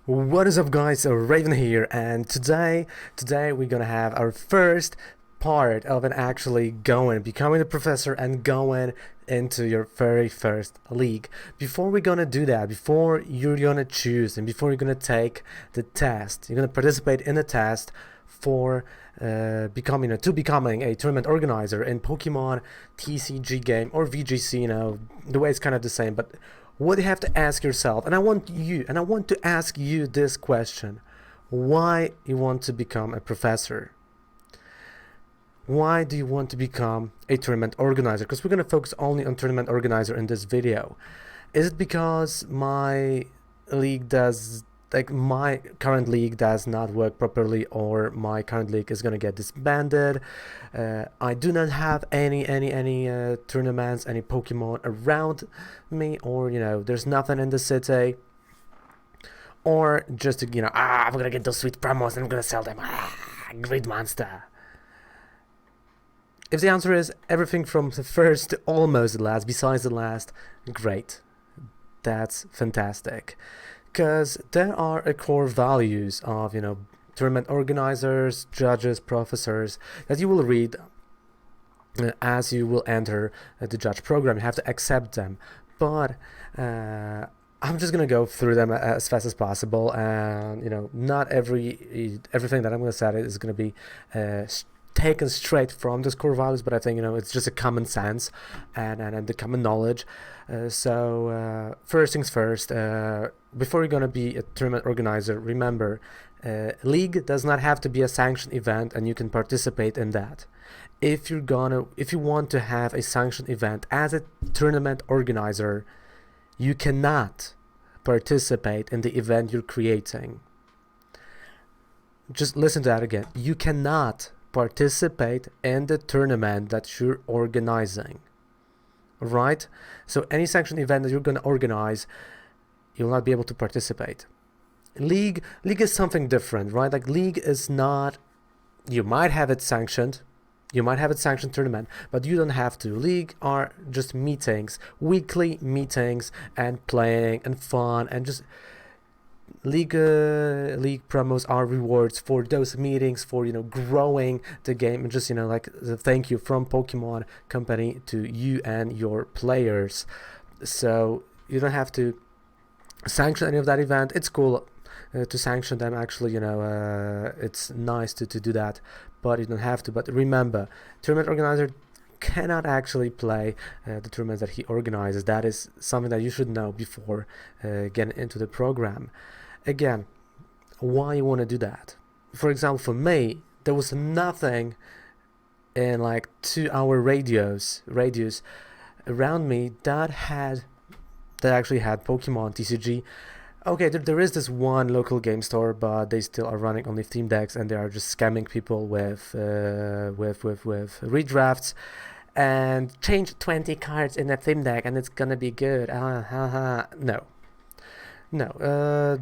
What is up, guys? Raven here, and today we're gonna have our first part of an actually becoming a professor and going into your very first league. Before we're gonna do that, before you're gonna choose and before you're gonna take the test, you're gonna participate in the test for becoming a tournament organizer in Pokemon TCG game or VGC. The way it's kind of the same, but what you have to ask yourself, and I want to ask you this question: why you want to become a professor? Why do you want to become a tournament organizer? Because we're going to focus only on tournament organizer in this video. Is it because my current league does not work properly, or my current league is going to get disbanded? I do not have any tournaments, any Pokemon around me, or there's nothing in the city, or just I'm gonna get those sweet promos and I'm gonna sell them. Great monster. If the answer is everything from the first to almost the last, besides the last, great. That's fantastic. Because there are a core values of, tournament organizers, judges, professors that you will read as you will enter the judge program. You have to accept them. But I'm just gonna go through them as fast as possible, and not everything that I'm gonna say is gonna be taken straight from those core values, but I think it's just a common sense and the common knowledge. First things first, before you're gonna be a tournament organizer, remember, league does not have to be a sanctioned event, and you can participate in that. If you want to have a sanctioned event as a tournament organizer, you cannot participate in the event you're creating. Just listen to that again. You cannot participate in the tournament that you're organizing. Right? So any sanctioned event that you're going to organize, you'll not be able to participate. League is something different, right? Like, league is not, you might have it sanctioned tournament, but you don't have to. League are just meetings, weekly meetings, and playing and fun, and just league promos are rewards for those meetings, for growing the game, and just like the thank you from Pokemon Company to you and your players. So you don't have to sanction any of that event. It's cool to sanction them, actually. It's nice to do that, but you don't have to. But remember, tournament organizer cannot actually play the tournaments that he organizes. That is something that you should know before getting into the program. Again, why you want to do that? For example, for me, there was nothing in like 2-hour radius around me that actually had Pokemon TCG. Okay, there is this one local game store, but they still are running only theme decks, and they are just scamming people with redrafts, and change 20 cards in a theme deck and it's gonna be good. No,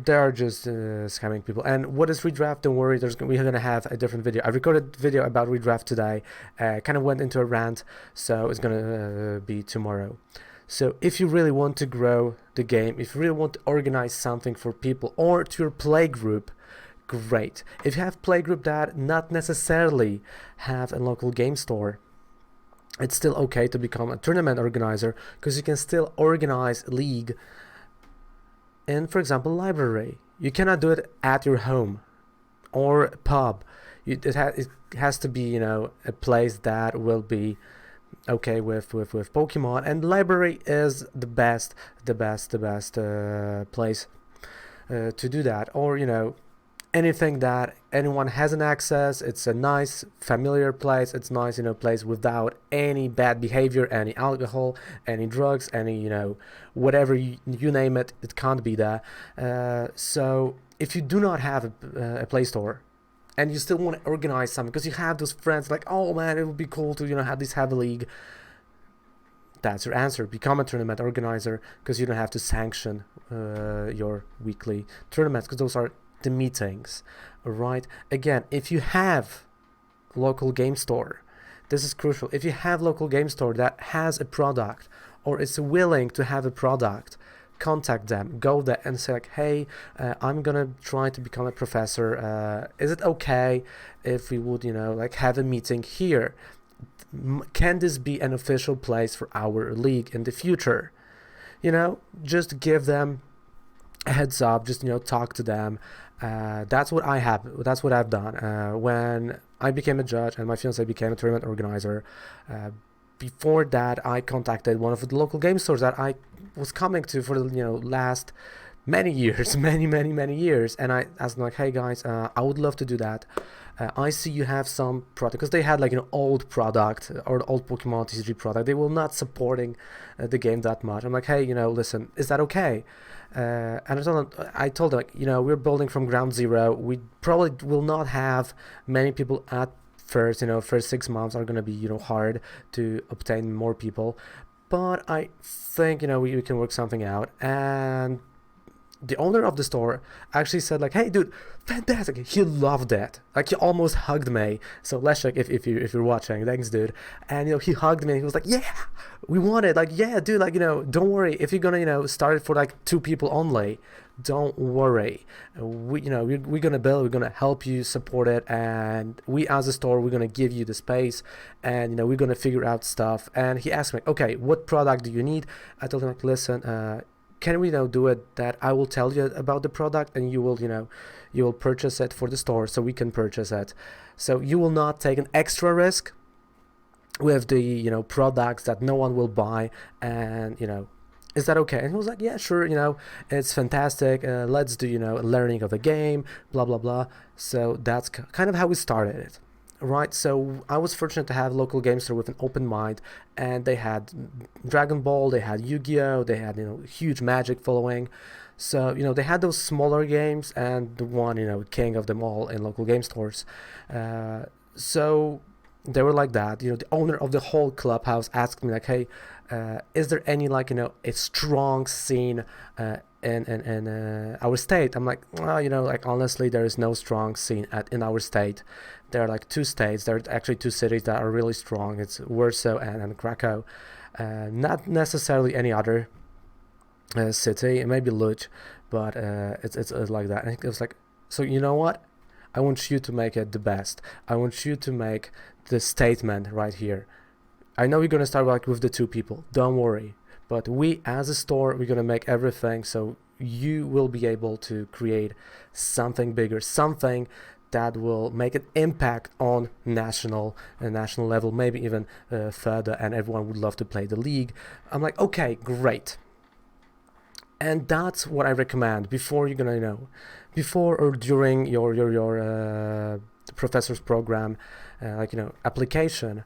they are just scamming people. And what is redraft? Don't worry, we're gonna have a different video. I recorded a video about redraft today, kind of went into a rant, so it's gonna be tomorrow. So if you really want to grow the game, if you really want to organize something for people or to your play group, great. If you have play group that not necessarily have a local game store, it's still okay to become a tournament organizer, because you can still organize league in, for example, library. You cannot do it at your home or pub. It has to be a place that will be okay with Pokemon, and library is the best place to do that. Or anything that anyone has an access. It's a nice familiar place. It's nice place without any bad behavior, any alcohol, any drugs, any whatever you name it, it can't be there. So if you do not have a Play Store, and you still want to organize something because you have those friends like, oh man, it would be cool to have a league, that's your answer. Become a tournament organizer, because you don't have to sanction your weekly tournaments, because those are the meetings. Right? Again, if you have local game store, this is crucial. If you have local game store that has a product or is willing to have a product, contact them, go there and say like, hey, I'm gonna try to become a professor. Is it okay if we would, like have a meeting here? Can this be an official place for our league in the future? Just give them a heads up, just talk to them. That's what I've done when I became a judge and my fiance became a tournament organizer. Before that, I contacted one of the local game stores that I was coming to for the last many years, many years, and I asked them like, hey guys, I would love to do that. I see you have some product, because they had like old product or old Pokemon TCG product. They were not supporting the game that much. I'm like, hey, listen, is that okay? And I told them like, we're building from ground zero. We probably will not have many people at first. First 6 months are gonna be hard to obtain more people, but I think we can work something out. And the owner of the store actually said like, hey dude, fantastic. He loved it. Like, he almost hugged me. So Leszek, if you're watching, thanks dude. And he hugged me and he was like, yeah, we want it. Like, yeah dude, like don't worry, if you're gonna start it for like 2 people only, don't worry. We're gonna build, we're gonna help you support it, and we as a store, we're gonna give you the space, and we're gonna figure out stuff. And he asked me, okay, what product do you need? I told him like, listen, can we do it that I will tell you about the product and you will purchase it for the store, so we can purchase it. So you will not take an extra risk with the products that no one will buy, and is that okay? And he was like, yeah, sure, it's fantastic. Let's do learning of the game, blah blah blah. So that's kind of how we started it. Right, so I was fortunate to have a local game store with an open mind, and they had Dragon Ball, they had Yu-Gi-Oh, they had huge Magic following. So they had those smaller games, and the one king of them all in local game stores. So they were like that. The owner of the whole clubhouse asked me like, hey, is there any like a strong scene in our state? I'm like, well, like honestly, there is no strong scene in our state. There are like 2 states. There are actually 2 cities that are really strong. It's Warsaw and Krakow. Not necessarily any other city. Maybe Lodz, but it's like that. And it was like, so you know what? I want you to make it the best. I want you to make the statement right here. I know we're gonna start like with the 2 people. Don't worry. But we as a store, we're gonna make everything so you will be able to create something bigger, something that will make an impact on national level, maybe even further, and everyone would love to play the league. I'm like, okay, great. And that's what I recommend before you're gonna before or during your professor's program, application.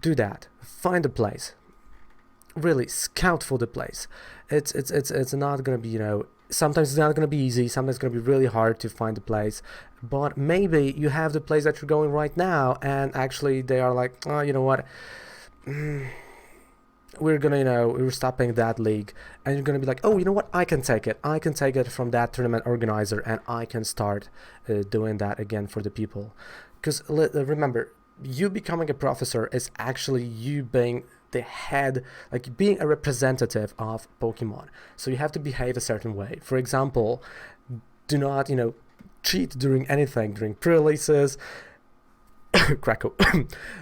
Do that. Find a place. Really scout for the place. It's not gonna be sometimes it's not gonna be easy. Sometimes it's gonna be really hard to find a place. But maybe you have the place that you're going right now, and actually they are like, oh, you know what? We're gonna we're stopping that league, and you're gonna be like, oh, you know what, I can take it from that tournament organizer, and I can start doing that again for the people. Because remember, you becoming a professor is actually you being the head, like being a representative of Pokemon. So you have to behave a certain way. For example, do not cheat during anything, during pre-releases. Krakow.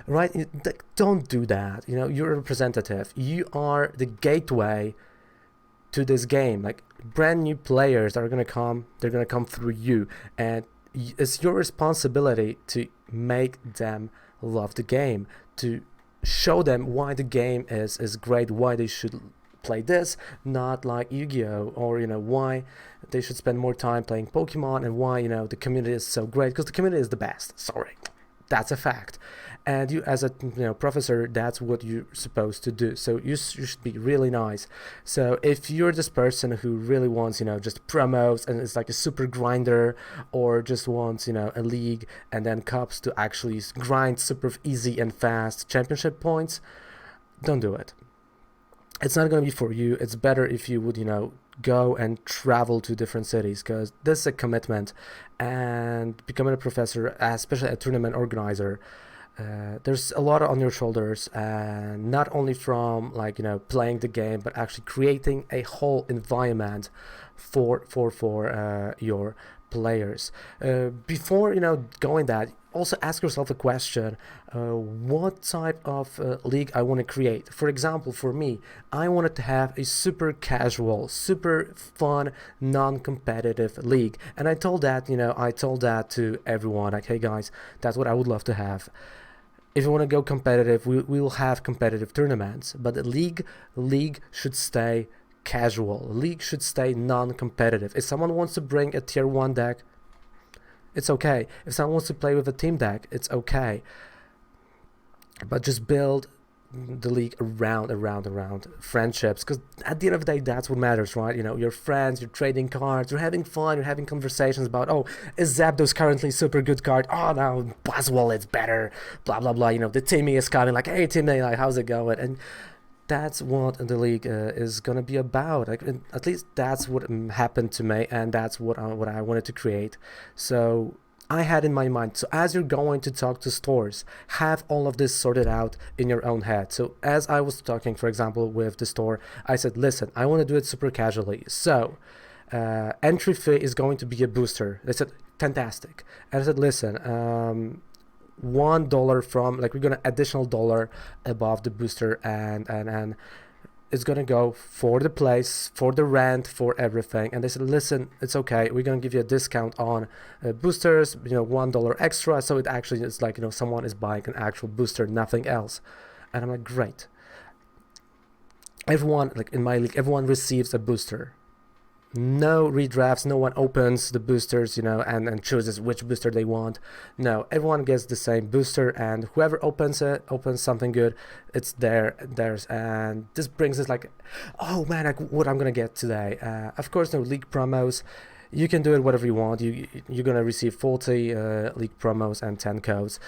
Right? Don't do that. You're a representative. You are the gateway to this game. Like, brand new players are gonna come. They're gonna come through you, and it's your responsibility to make them love the game, to show them why the game is great, why they should play this, not like Yu-Gi-Oh, or why they should spend more time playing Pokemon, and why the community is so great, because the community is the best. Sorry. That's a fact. And you as a professor, that's what you're supposed to do. So you should be really nice. So if you're this person who really wants just promos and it's like a super grinder, or just wants a league and then cups to actually grind super easy and fast championship points, don't do it. It's not going to be for you. It's better if you would go and travel to different cities, because this is a commitment. And becoming a professor, especially a tournament organizer, there's a lot on your shoulders, and not only from like playing the game, but actually creating a whole environment for your players. Before going that, also ask yourself a question: what type of league I want to create. For example, for me, I wanted to have a super casual, super fun, non-competitive league, and I told that to everyone, like, hey guys, that's what I would love to have. If you want to go competitive, we will have competitive tournaments, but the league should stay casual. League should stay non-competitive. If someone wants to bring a tier 1 deck, it's okay. If someone wants to play with a team deck, it's okay. But just build the league around friendships, because at the end of the day, that's what matters, right? Your friends, you're trading cards, you're having fun, you're having conversations about, oh, is Zapdos currently super good card? Oh no, Buzzwole is better, blah blah blah. The Timmy is coming, like, hey Timmy, like, how's it going? And that's what the league is gonna be about. Like, at least that's what happened to me, and that's what I wanted to create. So I had in my mind. So as you're going to talk to stores, have all of this sorted out in your own head. So as I was talking, for example, with the store, I said, listen, I want to do it super casually. So entry fee is going to be a booster. They said, fantastic. And I said, listen, $1 from, like, we're gonna additional dollar above the booster, and it's gonna go for the place, for the rent, for everything. And they said, listen, it's okay, we're gonna give you a discount on boosters, $1 extra, so it actually is like someone is buying an actual booster, nothing else. And I'm like, great. Everyone, like in my league, everyone receives a booster. No redrafts, no one opens the boosters, and chooses which booster they want. No, everyone gets the same booster, and whoever opens something good, it's theirs. And this brings us like, oh man, like, what I'm gonna get today. Of course, no league promos. You can do it whatever you want. You're gonna receive 40 league promos and 10 codes.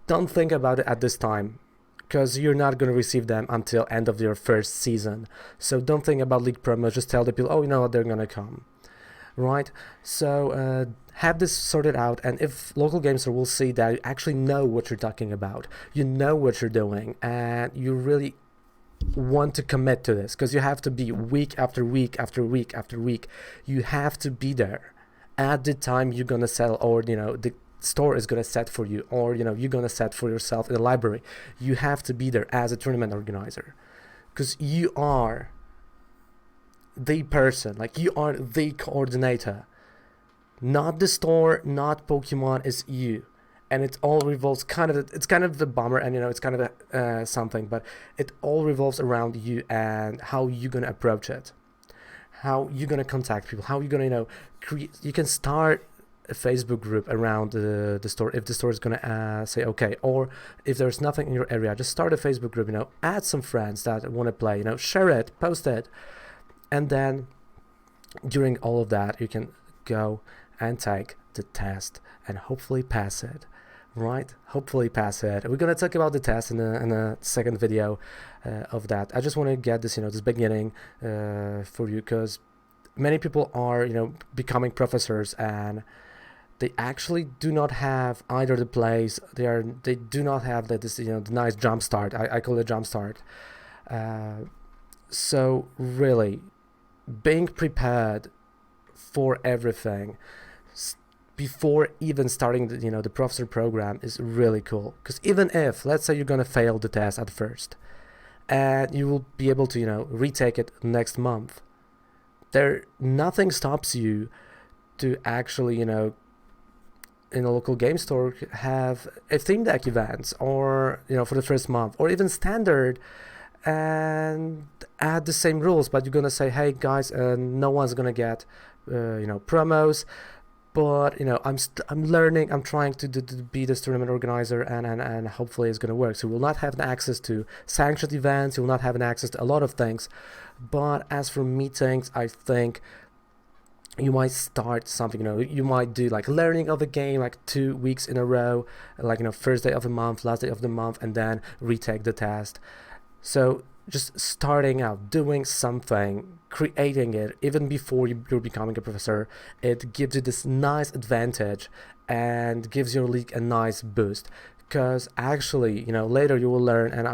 Don't think about it at this time, because you're not going to receive them until end of your first season. So don't think about league promos, just tell the people, oh, they're going to come, right? So have this sorted out, and if local game store will see that you actually know what you're talking about, you know what you're doing, and you really want to commit to this, because you have to be week after week after week after week. You have to be there at the time you're going to sell, or the store is going to set for you, or you're going to set for yourself in the library. You have to be there as a tournament organizer, because you are the person, like, you are the coordinator, not the store, not Pokemon, is you. And it all revolves it's kind of the bummer, and it's kind of something, but it all revolves around you and how you're going to approach it, how you're going to contact people, how you're going to create. You can start a Facebook group around the store if the store is gonna say okay, or if there's nothing in your area, just start a Facebook group, add some friends that want to play, share it, post it, and then during all of that you can go and take the test and hopefully pass it, right? Hopefully pass it. We're gonna talk about the test in a second video of that. I just want to get this this beginning for you, because many people are becoming professors, and they actually do not have either the place, they do not have this the nice jump start. I call it jump start. So really, being prepared for everything before even starting the professor program is really cool, because even if, let's say, you're gonna fail the test at first, and you will be able to retake it next month, nothing stops you to actually in a local game store have a theme deck events, or for the first month, or even standard, and add the same rules, but you're gonna say, hey guys, no one's gonna get promos, but I'm learning, I'm trying to be this tournament organizer, and hopefully it's gonna work. So we'll not have access to sanctioned events, you'll not have access to a lot of things, but as for meetings, I think you might start something, you might do like learning of the game, like 2 weeks in a row, like first day of the month, last day of the month, and then retake the test. So just starting out, doing something, creating it, even before you're becoming a professor, it gives you this nice advantage and gives your league a nice boost. because actually, later you will learn, and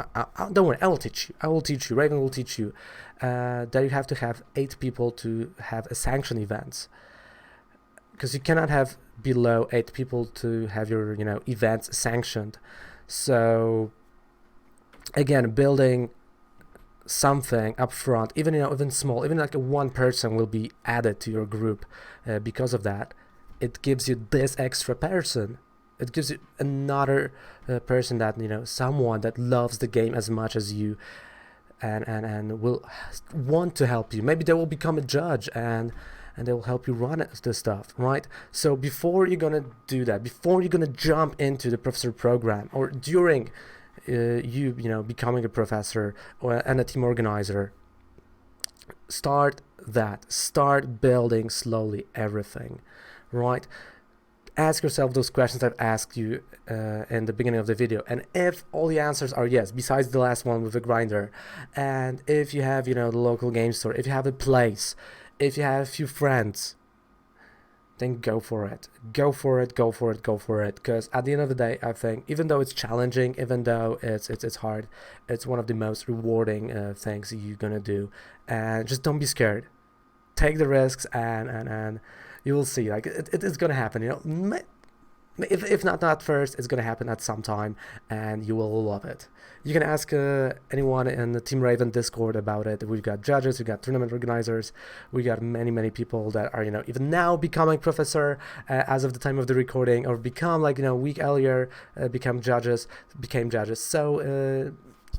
don't worry, I will teach you, Raven will teach you, that you have to have 8 people to have a sanction events, because you cannot have below 8 people to have your events sanctioned. So again, building something up front, even even small, even like one person will be added to your group because of that. It gives you this extra person. It gives you another person that someone that loves the game as much as you, and will want to help you. Maybe they will become a judge, and they will help you run the stuff, right? So before you're gonna do that, before you're gonna jump into the professor program, or during becoming a professor and a team organizer, start building slowly everything, right? Ask yourself those questions I've asked you in the beginning of the video, and if all the answers are yes, besides the last one with the grinder, and if you have the local game store, if you have a place, if you have a few friends, then go for it, because at the end of the day, I think, even though it's challenging, even though it's hard, it's one of the most rewarding things you're gonna do. And just don't be scared, take the risks, and you will see, like, it's gonna happen, if not first, it's gonna happen at some time, and you will love it. You can ask anyone in the Team Raven Discord about it. We've got judges, we've got tournament organizers, we got many people that are even now becoming professor as of the time of the recording, or become, like, a week earlier became judges. So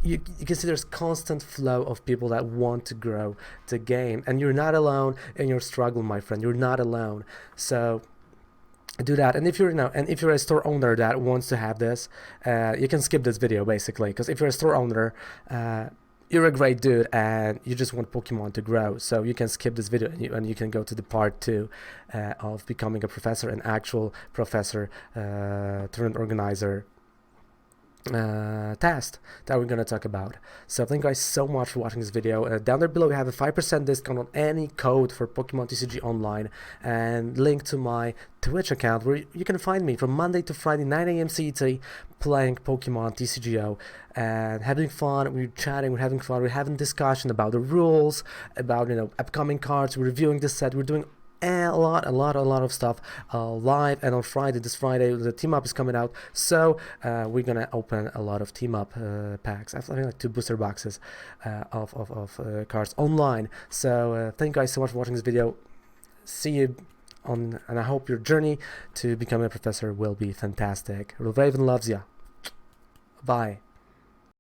you can see there's constant flow of people that want to grow the game, and you're not alone in your struggle, my friend. You're not alone. So do that. And if you're if you're a store owner that wants to have this, you can skip this video, basically, because if you're a store owner, you're a great dude and you just want Pokemon to grow, so you can skip this video, and you can go to the part 2 of becoming a professor, an actual professor, tournament organizer test that we're going to talk about. So thank you guys so much for watching this video. Down there below we have a 5% discount on any code for Pokemon TCG Online, and link to my Twitch account, where you can find me from Monday to Friday 9 AM CET playing Pokemon TCGO and having fun. We're chatting, we're having fun, we're having discussion about the rules, about upcoming cards, we're reviewing the set, we're doing a lot of stuff live. And on this Friday, the team up is coming out, so we're gonna open a lot of team up packs. I think like 2 booster boxes of cards online. So thank you guys so much for watching this video. See you on, and I hope your journey to becoming a professor will be fantastic. Raven loves ya. Bye.